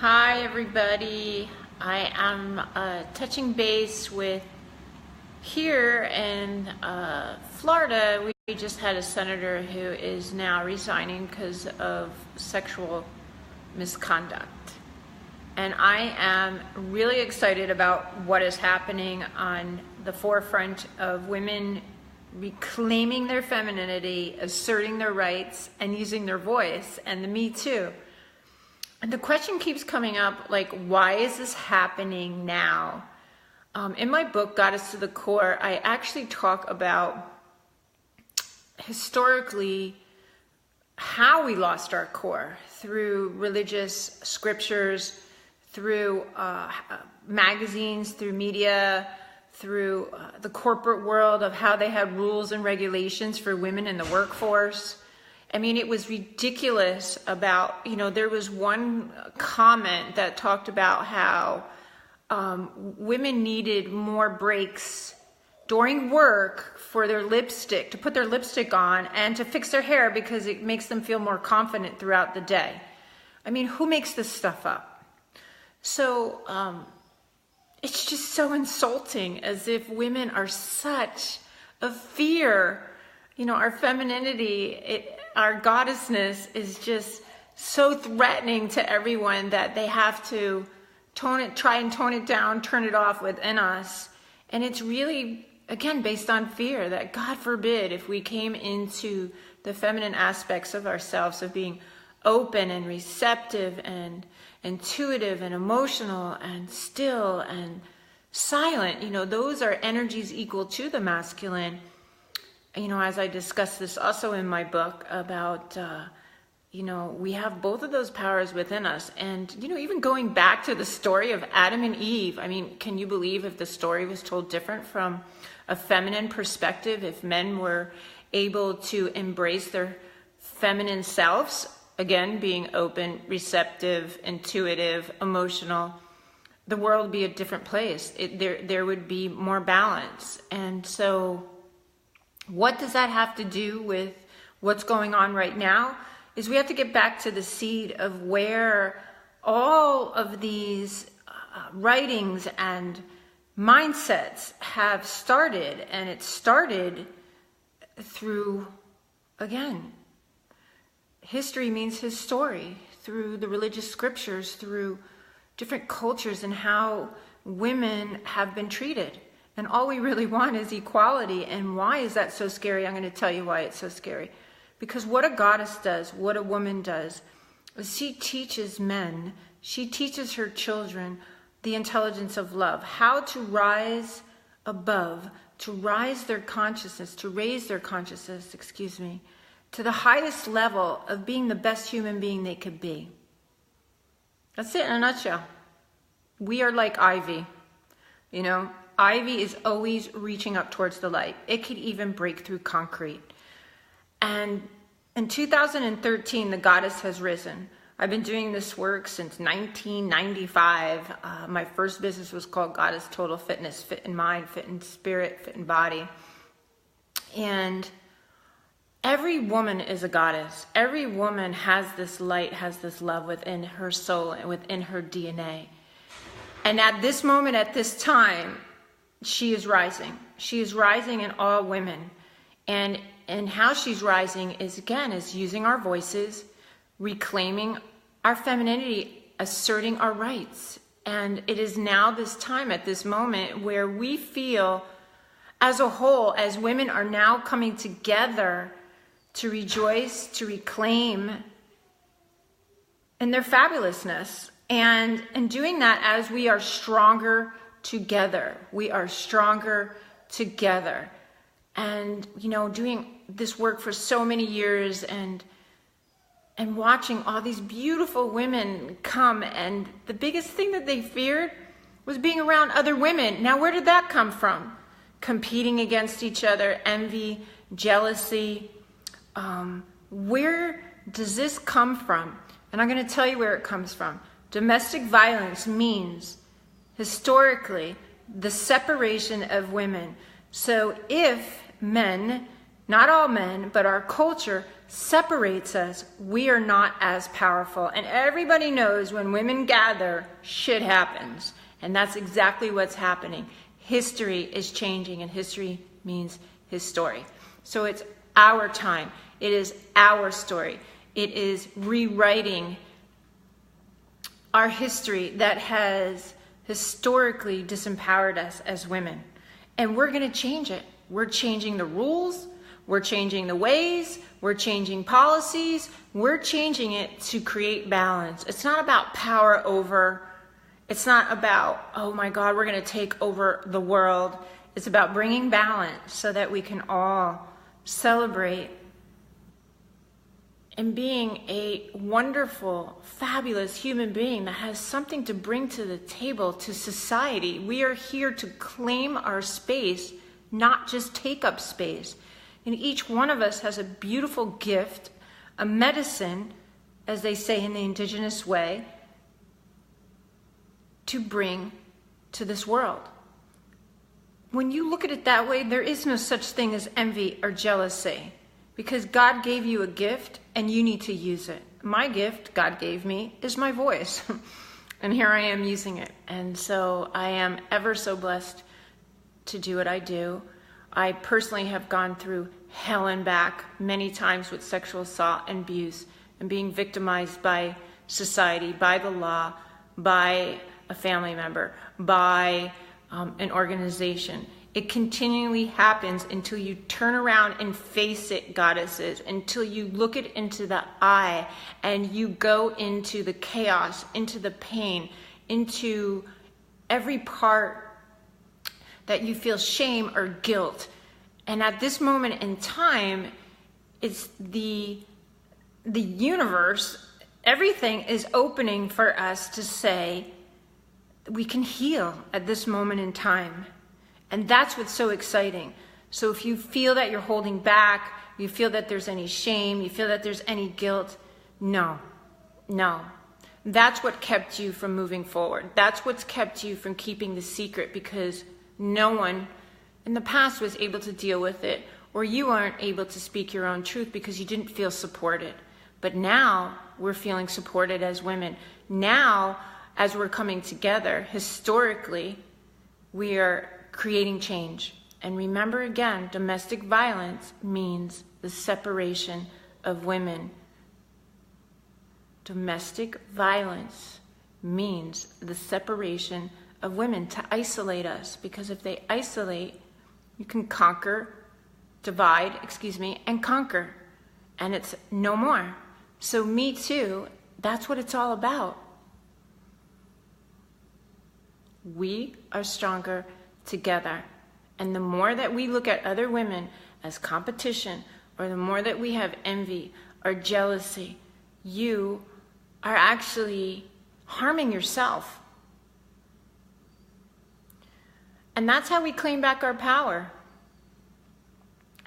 Hi everybody, I am touching base with here in Florida. We just had a senator who is now resigning because of sexual misconduct. And I am really excited about what is happening on the forefront of women reclaiming their femininity, asserting their rights, and using their voice, and the Me Too. And the question keeps coming up, like, why is this happening now? In my book, Goddess to the Core, I actually talk about historically how we lost our core through religious scriptures, through magazines, through media, through the corporate world of how they had rules and regulations for women in the workforce. I mean, it was ridiculous about, there was one comment that talked about how women needed more breaks during work for their lipstick, to put their lipstick on and to fix their hair because it makes them feel more confident throughout the day. I mean, who makes this stuff up? So it's just so insulting, as if women are such a fear. Our femininity, our goddessness is just so threatening to everyone that they have to try and tone it down, turn it off within us. And it's really, again, based on fear that, God forbid, if we came into the feminine aspects of ourselves, of being open and receptive and intuitive and emotional and still and silent, those are energies equal to the masculine. As I discuss this also in my book about, we have both of those powers within us. And, even going back to the story of Adam and Eve, I mean, can you believe if the story was told different from a feminine perspective, if men were able to embrace their feminine selves, again, being open, receptive, intuitive, emotional, the world would be a different place. There would be more balance. And so what does that have to do with what's going on right now? Is we have to get back to the seed of where all of these writings and mindsets have started. And it started through, again, history means his story, through the religious scriptures, through different cultures and how women have been treated. And all we really want is equality. And why is that so scary? I'm going to tell you why it's so scary. Because what a goddess does, what a woman does, is she teaches men, she teaches her children the intelligence of love, how to rise above, to rise their consciousness, to raise their consciousness, to the highest level of being the best human being they could be. That's it in a nutshell. We are like ivy, Ivy is always reaching up towards the light. It could even break through concrete. And in 2013, the goddess has risen. I've been doing this work since 1995. My first business was called Goddess Total Fitness, fit in mind, fit in spirit, fit in body. And every woman is a goddess. Every woman has this light, has this love within her soul and within her DNA. And at this moment, at this time, she is rising. She is rising in all women. And how she's rising is, again, is using our voices, reclaiming our femininity, asserting our rights. And it is now this time, at this moment, where we feel as a whole, as women are now coming together to rejoice, to reclaim in their fabulousness. And in doing that, as we are stronger together, we are stronger together. And, doing this work for so many years and watching all these beautiful women come, and the biggest thing that they feared was being around other women. Now, where did that come from? Competing against each other, envy, jealousy. Where does this come from? And I'm going to tell you where it comes from. Domestic violence means, historically, the separation of women. So if men not all men, but our culture separates us. We are not as powerful. And everybody knows when women gather, shit happens. And that's exactly what's happening. History is changing, and history means his story. So it's our time. It is our story. It is rewriting our history that has historically disempowered us as women. And we're going to change it. We're changing the rules. We're changing the ways. We're changing policies. We're changing it to create balance. It's not about power over. It's not about, oh my God, we're going to take over the world. It's about bringing balance so that we can all celebrate and being a wonderful, fabulous human being that has something to bring to the table, to society. We are here to claim our space, not just take up space. And each one of us has a beautiful gift, a medicine, as they say in the indigenous way, to bring to this world. When you look at it that way, there is no such thing as envy or jealousy, because God gave you a gift and you need to use it. My gift God gave me is my voice, and here I am using it. And so I am ever so blessed to do what I do. I personally have gone through hell and back many times with sexual assault and abuse and being victimized by society, by the law, by a family member, by an organization. It continually happens until you turn around and face it, goddesses, until you look it into the eye and you go into the chaos, into the pain, into every part that you feel shame or guilt. And at this moment in time, it's the universe, everything is opening for us to say, we can heal at this moment in time. And that's what's so exciting. So if you feel that you're holding back, you feel that there's any shame, you feel that there's any guilt, no. That's what kept you from moving forward. That's what's kept you from keeping the secret, because no one in the past was able to deal with it, or you aren't able to speak your own truth because you didn't feel supported. But now we're feeling supported as women. Now, as we're coming together, historically, we are creating change. And remember again, domestic violence means the separation of women. Domestic violence means the separation of women, to isolate us. Because if they isolate, you can divide, and conquer. And it's no more. So Me Too, that's what it's all about. We are stronger together. And the more that we look at other women as competition, or the more that we have envy or jealousy, you are actually harming yourself. And that's how we claim back our power.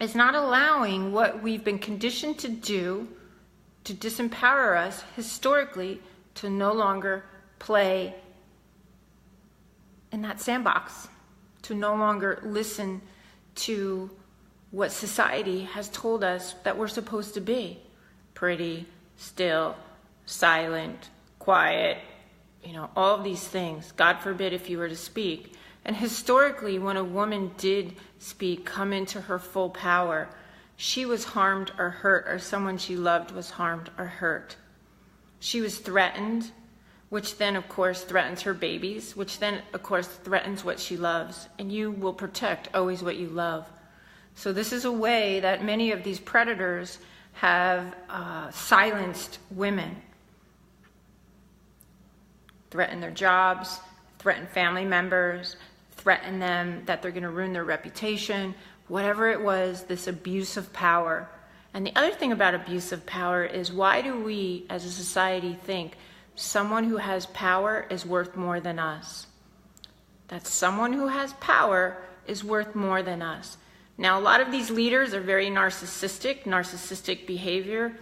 It's not allowing what we've been conditioned to do to disempower us historically to no longer play in that sandbox, to no longer listen to what society has told us that we're supposed to be. Pretty, still, silent, quiet, all of these things. God forbid if you were to speak. And historically, when a woman did speak, come into her full power, she was harmed or hurt, or someone she loved was harmed or hurt. She was threatened, which then, of course, threatens her babies, which then, of course, threatens what she loves. And you will protect always what you love. So this is a way that many of these predators have silenced women. Threaten their jobs, threaten family members, threaten them that they're going to ruin their reputation, whatever it was, this abuse of power. And the other thing about abuse of power is, why do we as a society think someone who has power is worth more than us? That someone who has power is worth more than us. Now, a lot of these leaders are very narcissistic. Narcissistic behavior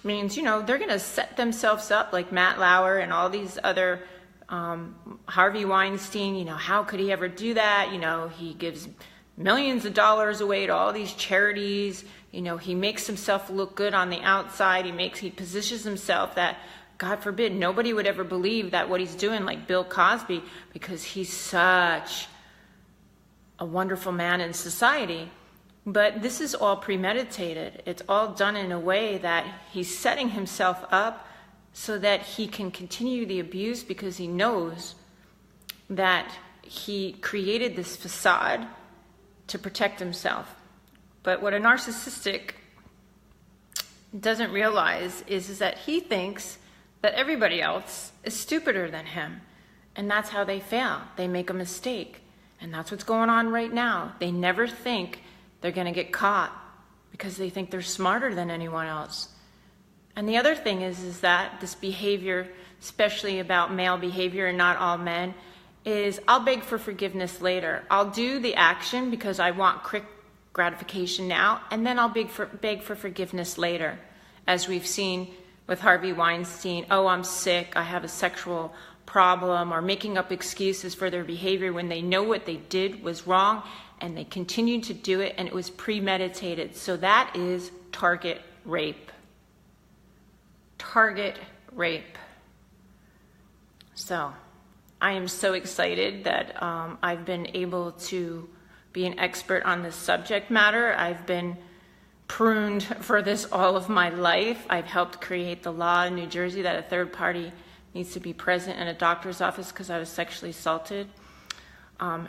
means, they're going to set themselves up like Matt Lauer and all these other, Harvey Weinstein, how could he ever do that? He gives millions of dollars away to all these charities. You know, he makes himself look good on the outside. He positions himself that, God forbid, nobody would ever believe that what he's doing, like Bill Cosby, because he's such a wonderful man in society. But this is all premeditated. It's all done in a way that he's setting himself up so that he can continue the abuse, because he knows that he created this facade to protect himself. But what a narcissistic doesn't realize is that he thinks that everybody else is stupider than him. And that's how they fail. They make a mistake. And that's what's going on right now. They never think they're going to get caught because they think they're smarter than anyone else. And the other thing is that this behavior, especially about male behavior and not all men, is I'll beg for forgiveness later. I'll do the action because I want quick gratification now, and then I'll beg for forgiveness later. As we've seen with Harvey Weinstein, oh, I'm sick, I have a sexual problem, or making up excuses for their behavior when they know what they did was wrong, and they continued to do it, and it was premeditated. So that is target rape. Target rape. So I am so excited that I've been able to be an expert on this subject matter. I've been pruned for this all of my life. I've helped create the law in New Jersey that a third party needs to be present in a doctor's office because I was sexually assaulted.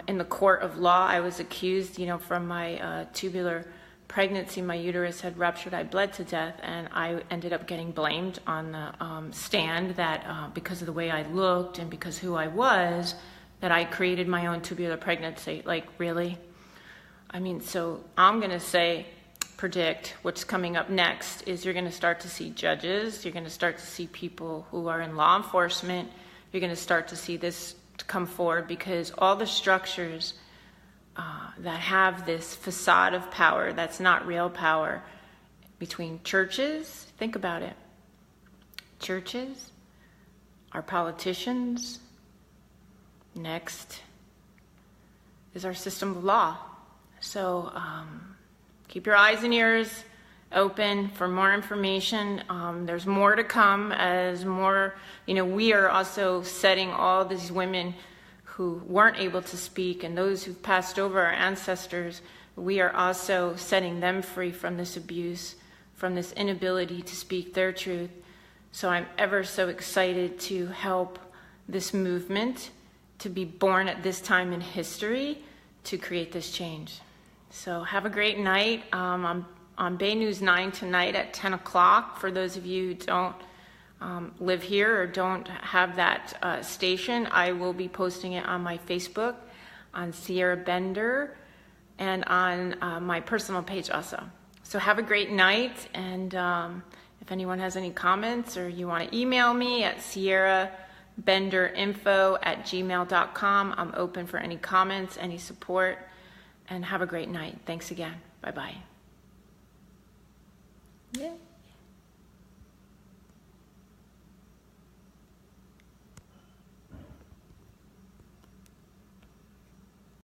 In the court of law, I was accused, from my tubular pregnancy, my uterus had ruptured, I bled to death, and I ended up getting blamed on the stand that because of the way I looked and because who I was, that I created my own tubular pregnancy. Like, really? I mean, so I'm going to predict what's coming up next is you're going to start to see judges, you're going to start to see people who are in law enforcement, you're going to start to see this come forward, because all the structures that have this facade of power that's not real power between churches, think about it, churches, our politicians, next is our system of law. So keep your eyes and ears open for more information. There's more to come as more, we are also setting all these women who weren't able to speak and those who've passed over, our ancestors, we are also setting them free from this abuse, from this inability to speak their truth. So I'm ever so excited to help this movement to be born at this time in history to create this change. So have a great night. I'm on Bay News 9 tonight at 10 o'clock. For those of you who don't live here or don't have that station, I will be posting it on my Facebook, on Sierra Bender, and on my personal page also. So have a great night, and if anyone has any comments or you want to email me at sierrabenderinfo@gmail.com, I'm open for any comments, any support, and have a great night. Thanks again. Bye-bye. Yeah.